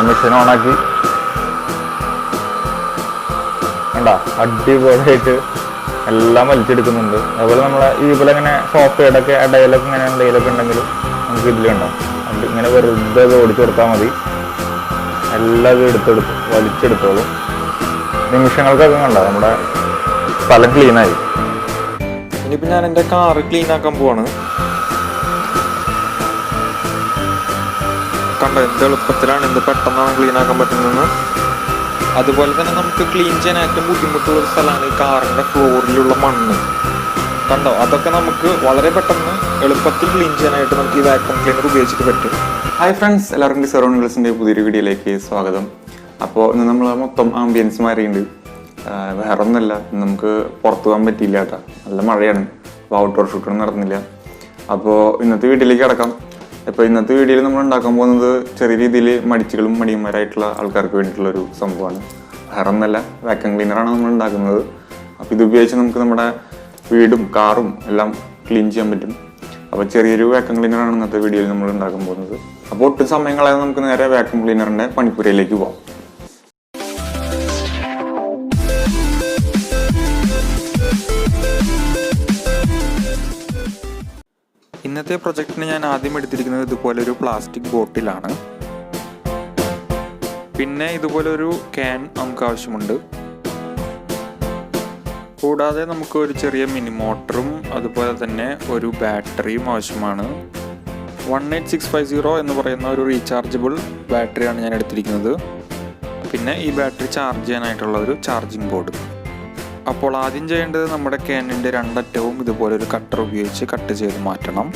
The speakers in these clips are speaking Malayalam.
മെഷീൻ ഓണാക്കി കണ്ടാ അടിപൊളിയായിട്ട് എല്ലാം വലിച്ചെടുക്കുന്നുണ്ട്. അതുപോലെ നമ്മളെ ഇതുപോലെ ഇങ്ങനെ സോഫ്റ്റ്വെയറൊക്കെ ഇടയിലൊക്കെ ഇങ്ങനെ എന്തെങ്കിലുമൊക്കെ ഉണ്ടെങ്കിൽ നമുക്ക് ഇതിലുണ്ടാവും. അത് ഇങ്ങനെ വെറുതെ അത് ഓടിച്ചു കൊടുത്താൽ മതി, എല്ലാം ഇത് വലിച്ചെടുത്തോളും. നിമിഷങ്ങൾക്കൊക്കെ കണ്ടോ നമ്മുടെ സ്ഥലം ക്ലീനായി. ഇനിയിപ്പോൾ ഞാൻ എൻ്റെ കാറ് ക്ലീൻ ആക്കാൻ പോവാണ്. കണ്ടോ എന്ത് എളുപ്പത്തിലാണ്, എന്ത് പെട്ടെന്നാണ് ക്ലീൻ ആക്കാൻ പറ്റുന്നത്. അതുപോലെ തന്നെ നമുക്ക് ക്ലീൻ ചെയ്യാൻ ഏറ്റവും ബുദ്ധിമുട്ടുള്ള ഒരു സ്ഥലമാണ് ഈ കാറിൻ്റെ ഫ്ലോറിലുള്ള മണ്ണ്. കണ്ടോ, അതൊക്കെ നമുക്ക് വളരെ പെട്ടെന്ന് എളുപ്പത്തിൽ ക്ലീൻ ചെയ്യാനായിട്ട് നമുക്ക് ഈ വാക്യൂം ക്ലീനർ ഉപയോഗിച്ചിട്ട് പറ്റും. ഹായ് ഫ്രണ്ട്സ്, എല്ലാവർക്കും ഡിസറൗണ്ട് ന്യൂസിൻ്റെ പുതിയൊരു വീഡിയോയിലേക്ക് സ്വാഗതം. അപ്പോൾ ഇന്ന് നമ്മൾ മൊത്തം ആംബിയൻസ് മാറിയുണ്ട്. വേറെ ഒന്നുമല്ല, നമുക്ക് പുറത്തു പോകാൻ പറ്റിയില്ല കേട്ടോ, നല്ല മഴയാണ്. അപ്പോൾ ഔട്ട്ഡോർ ഷൂട്ടൊന്നും നടന്നില്ല. അപ്പോൾ ഇന്നത്തെ വീഡിയോയിലേക്ക് കിടക്കാം. ഇപ്പോൾ ഇന്നത്തെ വീഡിയോയിൽ നമ്മൾ ഉണ്ടാക്കാൻ പോകുന്നത് ചെറിയ രീതിയിൽ മടിച്ചുകളും മടിയന്മാരായിട്ടുള്ള ആൾക്കാർക്ക് വേണ്ടിയിട്ടുള്ളൊരു സംഭവമാണ്. വേറെ ഒന്നല്ല, വാക്യൂം ക്ലീനറാണ് നമ്മൾ ഉണ്ടാക്കുന്നത്. അപ്പോൾ ഇത് ഉപയോഗിച്ച് നമുക്ക് നമ്മുടെ വീടും കാറും എല്ലാം ക്ലീൻ ചെയ്യാൻ പറ്റും. അപ്പോൾ ചെറിയൊരു വാക്യൂം ക്ലീനറാണ് ഇന്നത്തെ വീഡിയോയിൽ നമ്മൾ ഉണ്ടാക്കാൻ പോകുന്നത്. അപ്പോൾ ഒട്ടും സമയം കളയാതെ നമുക്ക് നേരെ വാക്യൂം ക്ലീനറിൻ്റെ പണിപ്പുരയിലേക്ക് പോകാം. ഇന്നത്തെ പ്രൊജക്റ്റിന് ഞാൻ ആദ്യം എടുത്തിരിക്കുന്നത് ഇതുപോലൊരു പ്ലാസ്റ്റിക് ബോട്ടിലാണ്. പിന്നെ ഇതുപോലൊരു ക്യാൻ നമുക്ക് ആവശ്യമുണ്ട്. കൂടാതെ നമുക്ക് ഒരു ചെറിയ മിനി മോട്ടറും അതുപോലെ തന്നെ ഒരു ബാറ്ററിയും ആവശ്യമാണ്. 18650 എന്ന് പറയുന്ന ഒരു റീചാർജബിൾ ബാറ്ററിയാണ് ഞാൻ എടുത്തിരിക്കുന്നത്. പിന്നെ ഈ ബാറ്ററി ചാർജ് ചെയ്യാനായിട്ടുള്ള ഒരു ചാർജിങ് ബോർഡ്. അപ്പോൾ ആദ്യം ചെയ്യേണ്ടത് നമ്മുടെ ക്യാനിൻ്റെ രണ്ടറ്റവും ഇതുപോലൊരു കട്ടർ ഉപയോഗിച്ച് കട്ട് ചെയ്ത് മാറ്റണം.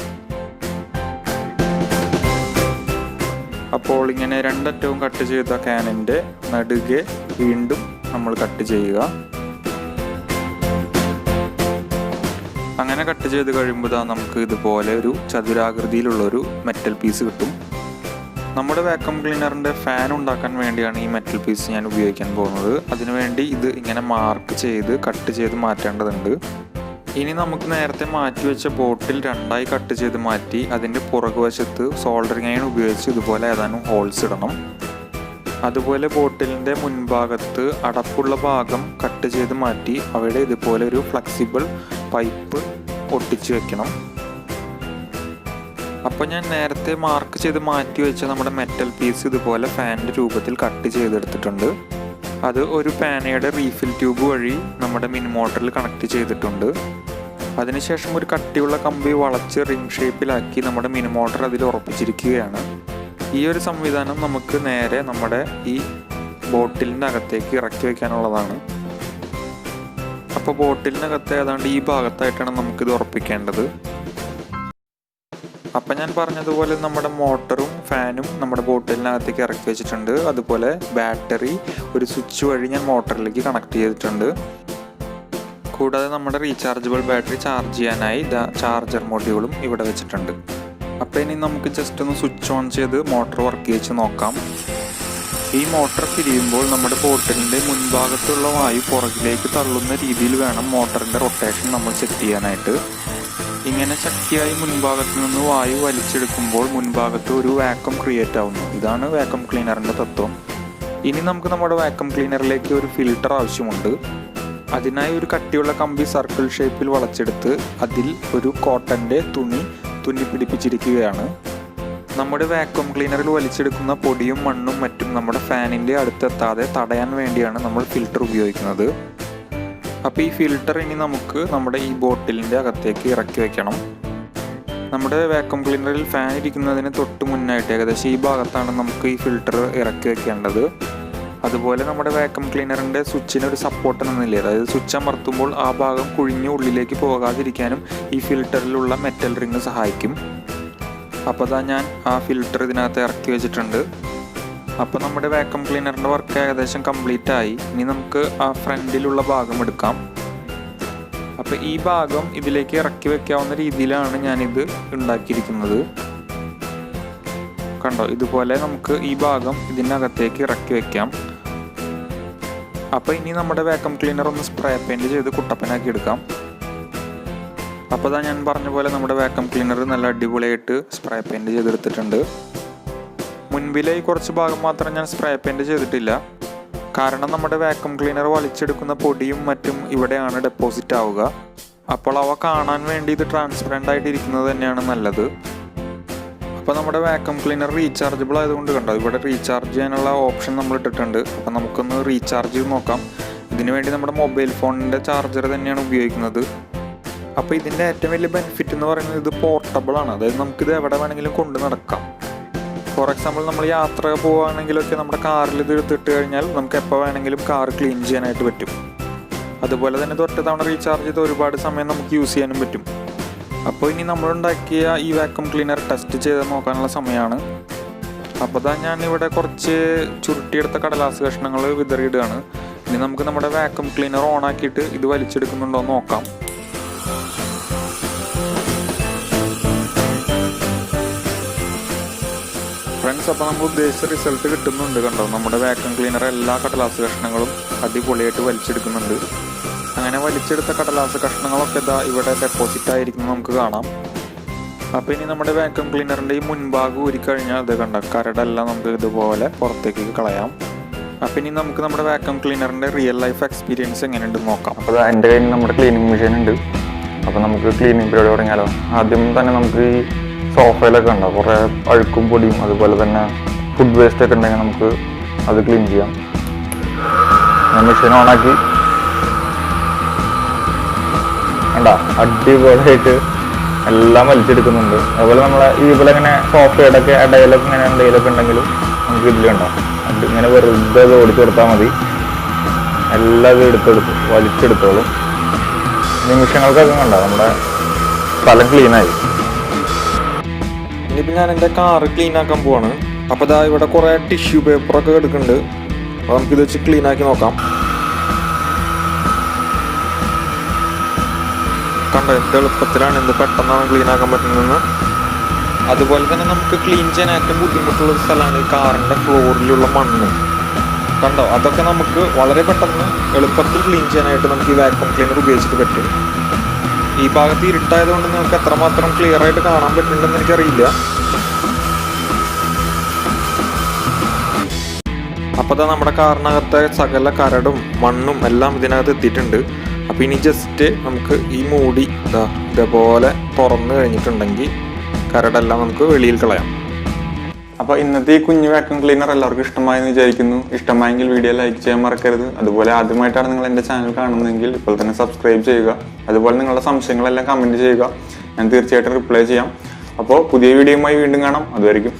അപ്പോൾ ഇങ്ങനെ രണ്ടറ്റവും കട്ട് ചെയ്ത ക്യാനിൻ്റെ നടുകെ വീണ്ടും നമ്മൾ കട്ട് ചെയ്യുക. അങ്ങനെ കട്ട് ചെയ്ത് കഴിയുമ്പോൾ നമുക്ക് ഇതുപോലെ ഒരു ചതുരാകൃതിയിലുള്ളൊരു മെറ്റൽ പീസ് കിട്ടും. നമ്മുടെ വാക്യൂം ക്ലീനറിൻ്റെ ഫാൻ ഉണ്ടാക്കാൻ വേണ്ടിയാണ് ഈ മെറ്റൽ പീസ് ഞാൻ ഉപയോഗിക്കാൻ പോകുന്നത്. അതിനുവേണ്ടി ഇത് ഇങ്ങനെ മാർക്ക് ചെയ്ത് കട്ട് ചെയ്ത് മാറ്റേണ്ടതുണ്ട്. ഇനി നമുക്ക് നേരത്തെ മാറ്റി വെച്ച ബോട്ടിൽ രണ്ടായി കട്ട് ചെയ്ത് മാറ്റി അതിൻ്റെ പുറകുവശത്ത് സോൾഡറിങ് അയൺ ഉപയോഗിച്ച് ഇതുപോലെ ഏതാനും ഹോൾസ് ഇടണം. അതുപോലെ ബോട്ടിലിൻ്റെ മുൻഭാഗത്ത് അടപ്പുള്ള ഭാഗം കട്ട് ചെയ്ത് മാറ്റി അവിടെ ഇതുപോലെ ഒരു ഫ്ലെക്സിബിൾ പൈപ്പ് ഒട്ടിച്ച് വെക്കണം. അപ്പോൾ ഞാൻ നേരത്തെ മാർക്ക് ചെയ്ത് മാറ്റി വെച്ച നമ്മുടെ മെറ്റൽ പീസ് ഇതുപോലെ ഫാനിൻ്റെ രൂപത്തിൽ കട്ട് ചെയ്തെടുത്തിട്ടുണ്ട്. അത് ഒരു പാനയുടെ റീഫിൽ ട്യൂബ് വഴി നമ്മുടെ മിനി മോട്ടറിൽ കണക്ട് ചെയ്തിട്ടുണ്ട്. അതിനുശേഷം ഒരു കട്ടിയുള്ള കമ്പി വളച്ച് റിംഗ് ഷേപ്പിലാക്കി നമ്മുടെ മിനി മോട്ടർ അതിൽ ഉറപ്പിച്ചിരിക്കുകയാണ്. ഈ ഒരു സംവിധാനം നമുക്ക് നേരെ നമ്മുടെ ഈ ബോട്ടിലിൻ്റെ അകത്തേക്ക് ഇറക്കി വയ്ക്കാനുള്ളതാണ്. അപ്പോൾ ബോട്ടിലിനകത്ത് ഏതാണ്ട് ഈ ഭാഗത്തായിട്ടാണ് നമുക്കിത് ഉറപ്പിക്കേണ്ടത്. അപ്പം ഞാൻ പറഞ്ഞതുപോലെ നമ്മുടെ മോട്ടറും ഫാനും നമ്മുടെ ബോട്ടിലിനകത്തേക്ക് ഇറക്കി വെച്ചിട്ടുണ്ട്. അതുപോലെ ബാറ്ററി ഒരു സ്വിച്ച് വഴി ഞാൻ മോട്ടറിലേക്ക് കണക്ട് ചെയ്തിട്ടുണ്ട്. കൂടാതെ നമ്മുടെ റീചാർജബിൾ ബാറ്ററി ചാർജ് ചെയ്യാനായി ചാർജർ മൊഡ്യൂളും ഇവിടെ വെച്ചിട്ടുണ്ട്. അപ്പോൾ ഇനി നമുക്ക് ജസ്റ്റ് ഒന്ന് സ്വിച്ച് ഓൺ ചെയ്ത് മോട്ടർ വർക്ക് ചെയ്ത് നോക്കാം. ഈ മോട്ടർ തിരിയുമ്പോൾ നമ്മുടെ ബോട്ടിലിൻ്റെ മുൻഭാഗത്തുള്ള വായു പുറകിലേക്ക് തള്ളുന്ന രീതിയിൽ വേണം മോട്ടറിൻ്റെ റൊട്ടേഷൻ നമ്മൾ സെറ്റ് ചെയ്യാനായിട്ട്. ഇങ്ങനെ ശക്തിയായി മുൻഭാഗത്ത് നിന്ന് വായു വലിച്ചെടുക്കുമ്പോൾ മുൻഭാഗത്ത് ഒരു വാക്യൂം ക്രിയേറ്റ് ആവുന്നു. ഇതാണ് വാക്യൂം ക്ലീനറിൻ്റെ തത്വം. ഇനി നമുക്ക് നമ്മുടെ വാക്യൂം ക്ലീനറിലേക്ക് ഒരു ഫിൽട്ടർ ആവശ്യമുണ്ട്. അതിനായി ഒരു കട്ടിയുള്ള കമ്പി സർക്കിൾ ഷേപ്പിൽ വളച്ചെടുത്ത് അതിൽ ഒരു കോട്ടൻ്റെ തുന്നി പിടിപ്പിച്ചിരിക്കുകയാണ്. നമ്മുടെ വാക്യൂം ക്ലീനറിൽ വലിച്ചെടുക്കുന്ന പൊടിയും മണ്ണും മറ്റും നമ്മുടെ ഫാനിൻ്റെ അടുത്തെത്താതെ തടയാൻ വേണ്ടിയാണ് നമ്മൾ ഫിൽട്ടർ ഉപയോഗിക്കുന്നത്. അപ്പോൾ ഈ ഫിൽട്ടർ ഇനി നമുക്ക് നമ്മുടെ ഈ ബോട്ടിലിൻ്റെ അകത്തേക്ക് ഇറക്കി വയ്ക്കണം. നമ്മുടെ വാക്യൂം ക്ലീനറിൽ ഫാൻ ഇരിക്കുന്നതിന് തൊട്ട് മുന്നായിട്ട് ഏകദേശം ഈ ഭാഗത്താണ് നമുക്ക് ഈ ഫിൽട്ടർ ഇറക്കി വയ്ക്കേണ്ടത്. അതുപോലെ നമ്മുടെ വാക്യൂം ക്ലീനറിൻ്റെ സ്വിച്ചിന് ഒരു സപ്പോർട്ട് എന്നില്ലേ, അതായത് സ്വിച്ച് അമർത്തുമ്പോൾ ആ ഭാഗം കുഴിഞ്ഞ് ഉള്ളിലേക്ക് പോകാതിരിക്കാനും ഈ ഫിൽട്ടറിലുള്ള മെറ്റൽ റിങ് സഹായിക്കും. അപ്പോൾ ഞാൻ ആ ഫിൽട്ടർ ഇതിനകത്ത് ഇറക്കി വെച്ചിട്ടുണ്ട്. അപ്പോൾ നമ്മുടെ വാക്യൂം ക്ലീനറിൻ്റെ വർക്ക് ഏകദേശം കംപ്ലീറ്റ് ആയി. ഇനി നമുക്ക് ആ ഫ്രണ്ടിലുള്ള ഭാഗം എടുക്കാം. അപ്പോൾ ഈ ഭാഗം ഇതിലേക്ക് ഇറക്കി വെക്കാവുന്ന രീതിയിലാണ് ഞാനിത് ഉണ്ടാക്കിയിരിക്കുന്നത്. കണ്ടോ, ഇതുപോലെ നമുക്ക് ഈ ഭാഗം ഇതിനകത്തേക്ക് ഇറക്കി വെക്കാം. അപ്പോൾ ഇനി നമ്മുടെ വാക്യൂം ക്ലീനർ ഒന്ന് സ്പ്രേ പെയിൻറ് ചെയ്ത് കുട്ടപ്പനാക്കി എടുക്കാം. അപ്പോൾ ഞാൻ പറഞ്ഞ പോലെ നമ്മുടെ വാക്യൂം ക്ലീനർ നല്ല അടിപൊളിയായിട്ട് സ്പ്രേ പെയിൻറ് ചെയ്തെടുത്തിട്ടുണ്ട്. മുൻപിലെ ഈ കുറച്ച് ഭാഗം മാത്രം ഞാൻ സ്പ്രേ പെയിൻറ് ചെയ്തിട്ടില്ല. കാരണം നമ്മുടെ വാക്യൂം ക്ലീനർ വലിച്ചെടുക്കുന്ന പൊടിയും മറ്റും ഇവിടെയാണ് ഡെപ്പോസിറ്റ് ആവുക. അപ്പോൾ അവ കാണാൻ വേണ്ടി ഇത് ട്രാൻസ്പെറൻ്റ് ആയിട്ട് ഇരിക്കുന്നത് തന്നെയാണ് നല്ലത്. അപ്പോൾ നമ്മുടെ വാക്യൂം ക്ലീനർ റീചാർജബിൾ ആയതുകൊണ്ട് കണ്ടോ, ഇവിടെ റീചാർജ് ചെയ്യാനുള്ള ഓപ്ഷൻ നമ്മൾ ഇട്ടിട്ടുണ്ട്. അപ്പോൾ നമുക്കൊന്ന് റീചാർജ് ചെയ്ത് നോക്കാം. ഇതിനു വേണ്ടി നമ്മുടെ മൊബൈൽ ഫോണിൻ്റെ ചാർജർ തന്നെയാണ് ഉപയോഗിക്കുന്നത്. അപ്പോൾ ഇതിൻ്റെ ഏറ്റവും വലിയ ബെനിഫിറ്റ് എന്ന് പറയുന്നത് ഇത് പോർട്ടബിൾ ആണ്. അതായത് നമുക്കിത് എവിടെ വേണമെങ്കിലും കൊണ്ട് നടക്കാം. ഫോർ എക്സാമ്പിൾ നമ്മൾ യാത്ര പോവുകയാണെങ്കിലൊക്കെ നമ്മുടെ കാറിൽ ഇത് എടുത്തിട്ട് കഴിഞ്ഞാൽ നമുക്ക് എപ്പോൾ വേണമെങ്കിലും കാർ ക്ലീൻ ചെയ്യാനായിട്ട് പറ്റും. അതുപോലെ തന്നെ ഇത് ഒറ്റ തവണ റീചാർജ് ചെയ്ത് ഒരുപാട് സമയം നമുക്ക് യൂസ് ചെയ്യാനും പറ്റും. അപ്പോൾ ഇനി നമ്മളുണ്ടാക്കിയ ഈ വാക്യൂം ക്ലീനർ ടെസ്റ്റ് ചെയ്ത് നോക്കാനുള്ള സമയമാണ്. അപ്പോൾ ഞാൻ ഇവിടെ കുറച്ച് ചുരുട്ടിയെടുത്ത കടലാസ് കഷ്ണങ്ങൾ വിതറിയിടുകയാണ്. ഇനി നമുക്ക് നമ്മുടെ വാക്യൂം ക്ലീനർ ഓൺ ആക്കിയിട്ട് ഇത് വലിച്ചെടുക്കുന്നുണ്ടോ എന്ന് നോക്കാം. ഫ്രണ്ട്സ്, അപ്പോൾ നമ്മൾ ഉദ്ദേശിച്ച റിസൾട്ട് കിട്ടുന്നുണ്ട്. കണ്ടോ, നമ്മുടെ വാക്യൂം ക്ലീനർ എല്ലാ കടലാസ് കഷ്ണങ്ങളും അടിപൊളിയായിട്ട് വലിച്ചെടുക്കുന്നുണ്ട്. അങ്ങനെ വലിച്ചെടുത്ത കടലാസ് കഷ്ണങ്ങളൊക്കെ ഇതാ ഇവിടെ ഡെപ്പോസിറ്റ് ആയിരിക്കുന്നത് നമുക്ക് കാണാം. അപ്പോൾ ഇനി നമ്മുടെ വാക്യൂം ക്ലീനറിൻ്റെ ഈ മുൻഭാഗം ഊരിക്കഴിഞ്ഞാൽ ഇത് കണ്ട കരടെല്ലാം നമുക്ക് ഇതുപോലെ പുറത്തേക്ക് കളയാം. അപ്പോൾ ഇനി നമുക്ക് നമ്മുടെ വാക്യൂം ക്ലീനറിൻ്റെ റിയൽ ലൈഫ് എക്സ്പീരിയൻസ് എങ്ങനെയുണ്ടെന്ന് നോക്കാം. അപ്പോൾ എൻ്റെ കയ്യിൽ നമ്മുടെ ക്ലീനിങ് മെഷീൻ ഉണ്ട്. അപ്പോൾ നമുക്ക് ക്ലീനിങ് പരിപാടി തുടങ്ങിയാലോ. ആദ്യം തന്നെ നമുക്ക് ഈ സോഫയിലൊക്കെ ഉണ്ടാവും കുറേ അഴുക്കും പൊടിയും അതുപോലെ തന്നെ ഫുഡ് വേസ്റ്റ് ഒക്കെ ഉണ്ടെങ്കിൽ നമുക്ക് അത് ക്ലീൻ ചെയ്യാം. ഞാൻ മെഷീൻ ഓണാക്കി കണ്ടാ അടിപൊളിയായിട്ട് എല്ലാം വലിച്ചെടുക്കുന്നുണ്ട്. അതുപോലെ നമ്മളെ ഇതുപോലെ ഇങ്ങനെ സോഫയുടെയൊക്കെ ഇടയിലൊക്കെ ഇങ്ങനെ എന്തെങ്കിലുമൊക്കെ ഉണ്ടെങ്കിലും നമുക്ക് ഇതിലുണ്ടാവും. അത് ഇങ്ങനെ വെറുതെ അത് ഓടിച്ചു കൊടുത്താൽ മതി, എല്ലാം ഇത് വലിച്ചെടുത്തോളും. നിമിഷങ്ങൾക്കൊക്കെ കണ്ടോ നമ്മുടെ സ്ഥലം ക്ലീനായി. ഇനിയിപ്പോൾ ഞാൻ എൻ്റെ കാറ് ക്ലീൻ ആക്കാൻ പോവാണ്. അപ്പോൾ ഇതാ ഇവിടെ കുറേ ടിഷ്യൂ പേപ്പറൊക്കെ എടുക്കുന്നുണ്ട്. അപ്പോൾ നമുക്കിത് വെച്ച് ക്ലീൻ ആക്കി നോക്കാം. കണ്ടോ, എന്ത് എളുപ്പത്തിലാണ്, എന്ത് പെട്ടെന്നാണ് ക്ലീൻ ആക്കാൻ പറ്റുന്നതെന്ന്. അതുപോലെ തന്നെ നമുക്ക് ക്ലീൻ ചെയ്യാൻ ഏറ്റവും ബുദ്ധിമുട്ടുള്ള ഒരു സ്ഥലമാണ് ഈ കാറിൻ്റെ ഫ്ലോറിലുള്ള മണ്ണ്. കണ്ടോ, അതൊക്കെ നമുക്ക് വളരെ പെട്ടെന്ന് എളുപ്പത്തിൽ ക്ലീൻ ചെയ്യാനായിട്ട് നമുക്ക് ഈ വാക്യൂം ക്ലീനർ ഉപയോഗിച്ചിട്ട് പറ്റും. ഈ ഭാഗത്ത് ഇരുട്ടായതുകൊണ്ട് നിങ്ങൾക്ക് എത്രമാത്രം ക്ലിയർ ആയിട്ട് കാണാൻ പറ്റുന്നുണ്ടെന്ന് എനിക്കറിയില്ല. അപ്പോൾ ഇതാ നമ്മുടെ കാറിനകത്തെ സകല കരടും മണ്ണും എല്ലാം ഇതിനകത്ത് എത്തിയിട്ടുണ്ട്. അപ്പോൾ ഇനി ജസ്റ്റ് നമുക്ക് ഈ മൂടി ഇതേപോലെ തുറന്നു കഴിഞ്ഞിട്ടുണ്ടെങ്കിൽ കരടെല്ലാം നമുക്ക് വെളിയിൽ കളയാം. അപ്പോൾ ഇന്നത്തെ ഈ കുഞ്ഞു വാക്യൂം ക്ലീനർ എല്ലാവർക്കും ഇഷ്ടമായെന്ന് വിചാരിക്കുന്നു. ഇഷ്ടമായെങ്കിൽ വീഡിയോ ലൈക്ക് ചെയ്യാൻ മറക്കരുത്. അതുപോലെ ആദ്യമായിട്ടാണ് നിങ്ങൾ എൻ്റെ ചാനൽ കാണുന്നതെങ്കിൽ ഇപ്പോൾ തന്നെ സബ്സ്ക്രൈബ് ചെയ്യുക. അതുപോലെ നിങ്ങളുടെ സംശയങ്ങളെല്ലാം കമൻറ്റ് ചെയ്യുക, ഞാൻ തീർച്ചയായിട്ടും റിപ്ലൈ ചെയ്യാം. അപ്പോൾ പുതിയ വീഡിയോയുമായി വീണ്ടും കാണാം. അതുവരെയും